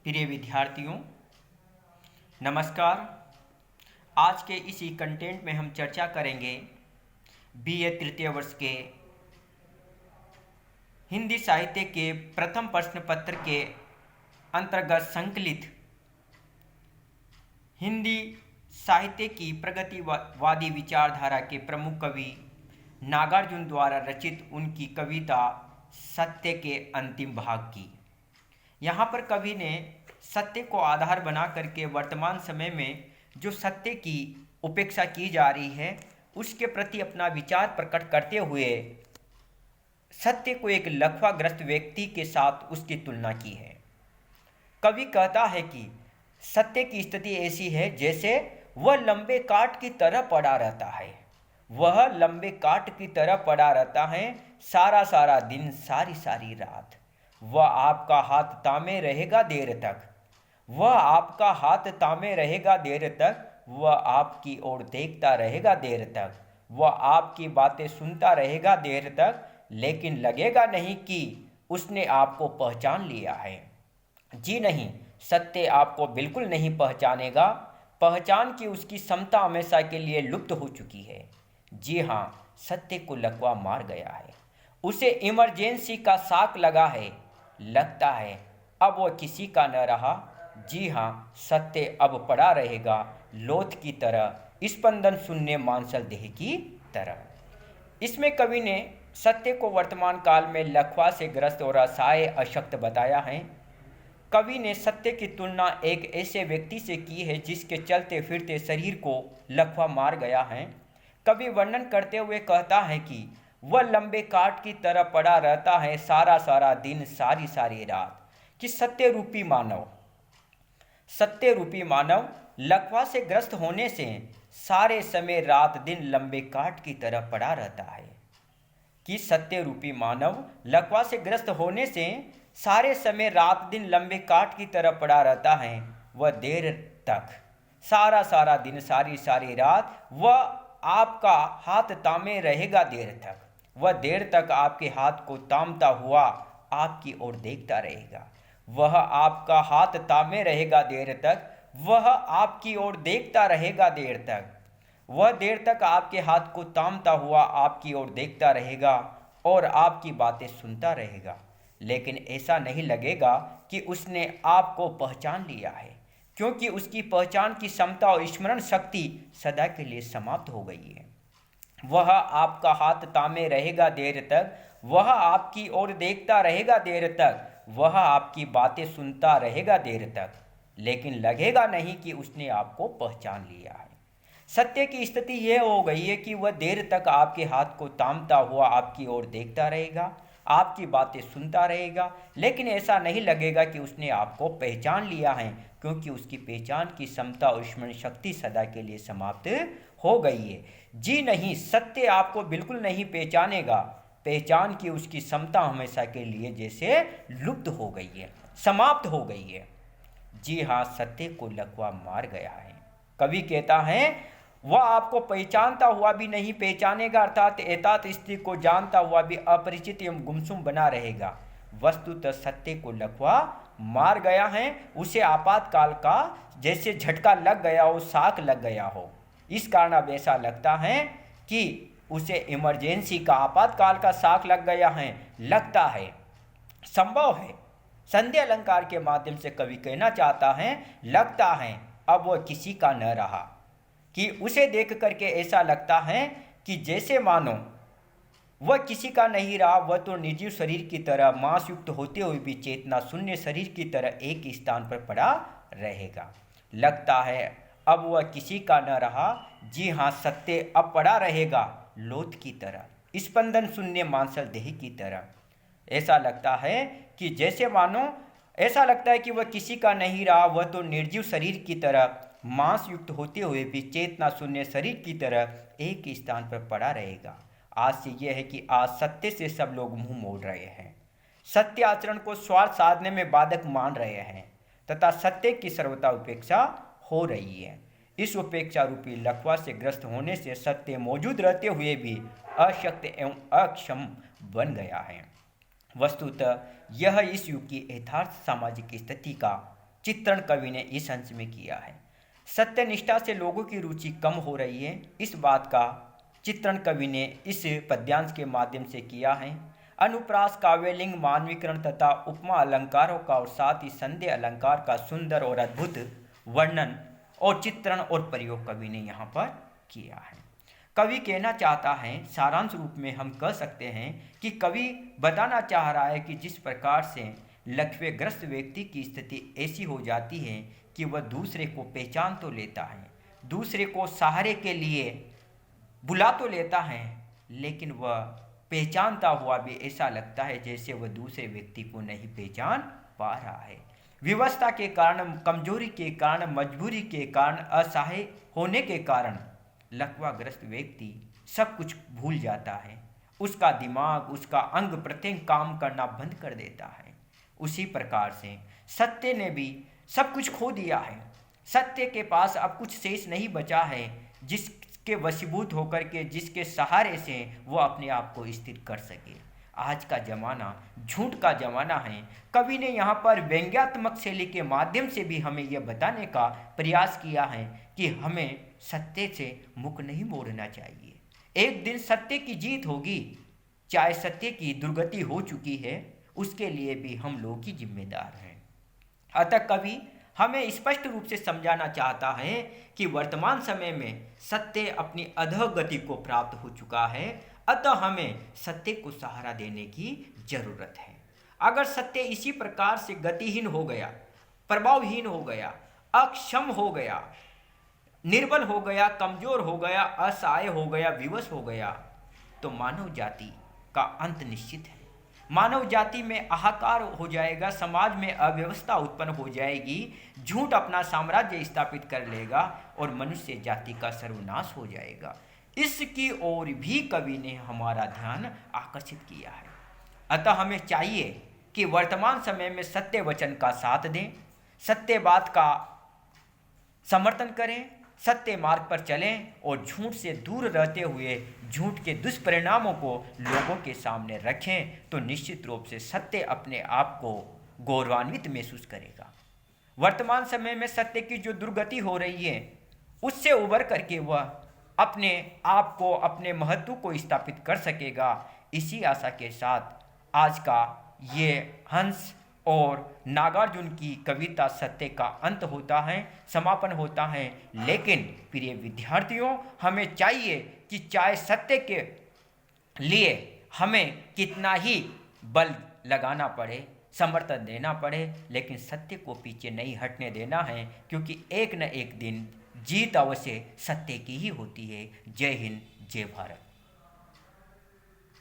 प्रिय विद्यार्थियों, नमस्कार। आज के इसी कंटेंट में हम चर्चा करेंगे बीए तृतीय वर्ष के हिंदी साहित्य के प्रथम प्रश्न पत्र के अंतर्गत संकलित हिंदी साहित्य की प्रगतिवादी विचारधारा के प्रमुख कवि नागार्जुन द्वारा रचित उनकी कविता सत्य के अंतिम भाग की। यहाँ पर कवि ने सत्य को आधार बना करके वर्तमान समय में जो सत्य की उपेक्षा की जा रही है उसके प्रति अपना विचार प्रकट करते हुए सत्य को एक लकवाग्रस्त व्यक्ति के साथ उसकी तुलना की है। कवि कहता है कि सत्य की स्थिति ऐसी है जैसे वह लंबे काट की तरह पड़ा रहता है। वह लंबे काट की तरह पड़ा रहता है सारा सारा दिन, सारी सारी रात। वह आपका हाथ थामे रहेगा देर तक। वह आपका हाथ थामे रहेगा देर तक। वह आपकी ओर देखता रहेगा देर तक। वह आपकी बातें सुनता रहेगा देर तक, लेकिन लगेगा नहीं कि उसने आपको पहचान लिया है। जी नहीं, सत्य आपको बिल्कुल नहीं पहचानेगा। पहचान की उसकी क्षमता हमेशा के लिए लुप्त हो चुकी है। जी हाँ, सत्य को लकवा मार गया है। उसे इमरजेंसी का साक लगा है। लगता है अब वह किसी का न रहा। जी हाँ, सत्य अब पड़ा रहेगा लोथ की तरह, स्पंदन शून्य मांसल देह की तरह। इसमें कवि ने सत्य को वर्तमान काल में लकवा से ग्रस्त और असहाय अशक्त बताया है। कवि ने सत्य की तुलना एक ऐसे व्यक्ति से की है जिसके चलते फिरते शरीर को लकवा मार गया है। कवि वर्णन करते हुए कहता है कि वह लंबे काट की तरह पड़ा रहता है सारा सारा दिन, सारी सारी रात। कि सत्य रूपी मानव लकवा से ग्रस्त होने से सारे समय रात दिन लंबे काट की तरह पड़ा रहता है। कि सत्य रूपी मानव लकवा से ग्रस्त होने से सारे समय रात दिन लंबे काट की तरह पड़ा रहता है। वह देर तक, सारा सारा दिन, सारी सारी रात, वह आपका हाथ थामे रहेगा देर तक। वह देर तक आपके हाथ को थामता हुआ आपकी ओर देखता रहेगा। वह आपका हाथ थामे रहेगा देर तक। वह आपकी ओर देखता रहेगा देर तक। वह देर तक आपके हाथ को थामता हुआ आपकी ओर देखता रहेगा और आपकी बातें सुनता रहेगा, लेकिन ऐसा नहीं लगेगा कि उसने आपको पहचान लिया है, क्योंकि उसकी पहचान की क्षमता और स्मरण शक्ति सदा के लिए समाप्त हो गई है। वह आपका हाथ थामे रहेगा देर तक। वह आपकी ओर देखता रहेगा देर तक। वह आपकी बातें सुनता रहेगा देर तक, लेकिन लगेगा नहीं कि उसने आपको पहचान लिया है। सत्य की स्थिति यह हो गई है कि वह देर तक आपके हाथ को थामता हुआ आपकी ओर देखता रहेगा, आपकी बातें सुनता रहेगा, लेकिन ऐसा नहीं लगेगा कि उसने आपको पहचान लिया है, क्योंकि उसकी पहचान की क्षमता और स्मरण शक्ति सदा के लिए समाप्त हो गई है। जी नहीं, सत्य आपको बिल्कुल नहीं पहचानेगा। पहचान की उसकी क्षमता हमेशा के लिए जैसे लुप्त हो गई है, समाप्त हो गई है। जी हाँ, सत्य को लकवा मार गया है। कवि कहता है वह आपको पहचानता हुआ भी नहीं पहचानेगा, अर्थात एतात स्थिति को जानता हुआ भी अपरिचित एवं गुमसुम बना रहेगा। वस्तुतः सत्य को लकवा मार गया है। उसे आपातकाल का जैसे झटका लग गया हो, शाक लग गया हो। इस कारण अब ऐसा लगता है कि उसे इमरजेंसी का, आपातकाल का शाक लग गया है। लगता है, संभव है। संधि अलंकार के माध्यम से कवि कहना चाहता है लगता है अब वह किसी का न रहा। कि उसे देख करके ऐसा लगता है कि जैसे मानो वह किसी का नहीं रहा। वह तो निर्जीव शरीर की तरह, मांस युक्त होते हुए भी चेतना शून्य शरीर की तरह एक ही स्थान पर पड़ा रहेगा। लगता है अब वह किसी का न रहा। जी हाँ, सत्य अब पड़ा रहेगा लोथ की तरह, स्पंदन शून्य मांसल देह की तरह। ऐसा लगता है कि जैसे मानो, ऐसा लगता है कि वह किसी का नहीं रहा। वह तो निर्जीव शरीर की तरह, मांस युक्त होते हुए भी चेतना शून्य शरीर की तरह एक ही स्थान पर पड़ा रहेगा। आज से यह है कि आज सत्य से सब लोग मुंह मोड़ रहे हैं, सत्य आचरण को स्वार्थ साधने में बाधक मान रहे हैं तथा सत्य की सर्वथा उपेक्षा हो रही है। इस उपेक्षा रूपी लकवा से ग्रस्त होने से सत्य मौजूद रहते हुए भी अशक्त एवं अक्षम बन गया है। वस्तुतः यह इस युग की यथार्थ सामाजिक स्थिति का चित्रण कवि ने इस अंश में किया है। सत्यनिष्ठा से लोगों की रुचि कम हो रही है, इस बात का चित्रण कवि ने इस पद्यांश के माध्यम से किया है। अनुप्रास, काव्यलिंग, मानवीकरण तथा उपमा अलंकारों का और साथ ही संधि अलंकार का सुंदर और अद्भुत वर्णन और चित्रण और प्रयोग कवि ने यहाँ पर किया है। कवि कहना चाहता है, सारांश रूप में हम कह सकते हैं कि कवि बताना चाह रहा है कि जिस प्रकार से लकवेग्रस्त व्यक्ति की स्थिति ऐसी हो जाती है कि वह दूसरे को पहचान तो लेता है, दूसरे को सहारे के लिए बुला तो लेता है, लेकिन वह पहचानता हुआ भी ऐसा लगता है जैसे वह दूसरे व्यक्ति को नहीं पहचान पा रहा है। विवशता के कारण, कमजोरी के कारण, मजबूरी के कारण, असहाय होने के कारण लकवाग्रस्त व्यक्ति सब कुछ भूल जाता है। उसका दिमाग, उसका अंग प्रत्यंग काम करना बंद कर देता है। उसी प्रकार से सत्य ने भी सब कुछ खो दिया है। सत्य के पास अब कुछ शेष नहीं बचा है जिसके वशीभूत होकर के, जिसके सहारे से वो अपने आप को स्थिर कर सके। आज का जमाना झूठ का जमाना है। कवि ने यहाँ पर व्यंग्यात्मक शैली के माध्यम से भी हमें यह बताने का प्रयास किया है कि हमें सत्य से मुख नहीं मोड़ना चाहिए। एक दिन सत्य की जीत होगी, चाहे सत्य की दुर्गति हो चुकी है, उसके लिए भी हम लोग ही जिम्मेदार हैं। अतः कवि हमें स्पष्ट रूप से समझाना चाहता है कि वर्तमान समय में सत्य अपनी अधोगति को प्राप्त हो चुका है, अतः हमें सत्य को सहारा देने की जरूरत है। अगर सत्य इसी प्रकार से गतिहीन हो गया, प्रभावहीन हो गया, अक्षम हो गया, निर्बल हो गया, कमजोर हो गया, असहाय हो गया, विवश हो गया, तो मानव जाति का अंत निश्चित है। मानव जाति में हाहाकार हो जाएगा, समाज में अव्यवस्था उत्पन्न हो जाएगी, झूठ अपना साम्राज्य स्थापित कर लेगा और मनुष्य जाति का सर्वनाश हो जाएगा। इसकी ओर भी कवि ने हमारा ध्यान आकर्षित किया है। अतः हमें चाहिए कि वर्तमान समय में सत्य वचन का साथ दें, सत्य बात का समर्थन करें, सत्य मार्ग पर चलें और झूठ से दूर रहते हुए झूठ के दुष्परिणामों को लोगों के सामने रखें, तो निश्चित रूप से सत्य अपने आप को गौरवान्वित महसूस करेगा। वर्तमान समय में सत्य की जो दुर्गति हो रही है, उससे उबर करके वह अपने आप को, अपने महत्व को स्थापित कर सकेगा। इसी आशा के साथ आज का ये हंस और नागार्जुन की कविता सत्य का अंत होता है, समापन होता है। लेकिन प्रिय विद्यार्थियों, हमें चाहिए कि चाहे सत्य के लिए हमें कितना ही बल लगाना पड़े, समर्थन देना पड़े, लेकिन सत्य को पीछे नहीं हटने देना है, क्योंकि एक न एक दिन जीत अवश्य सत्य की ही होती है। जय हिंद, जय भारत।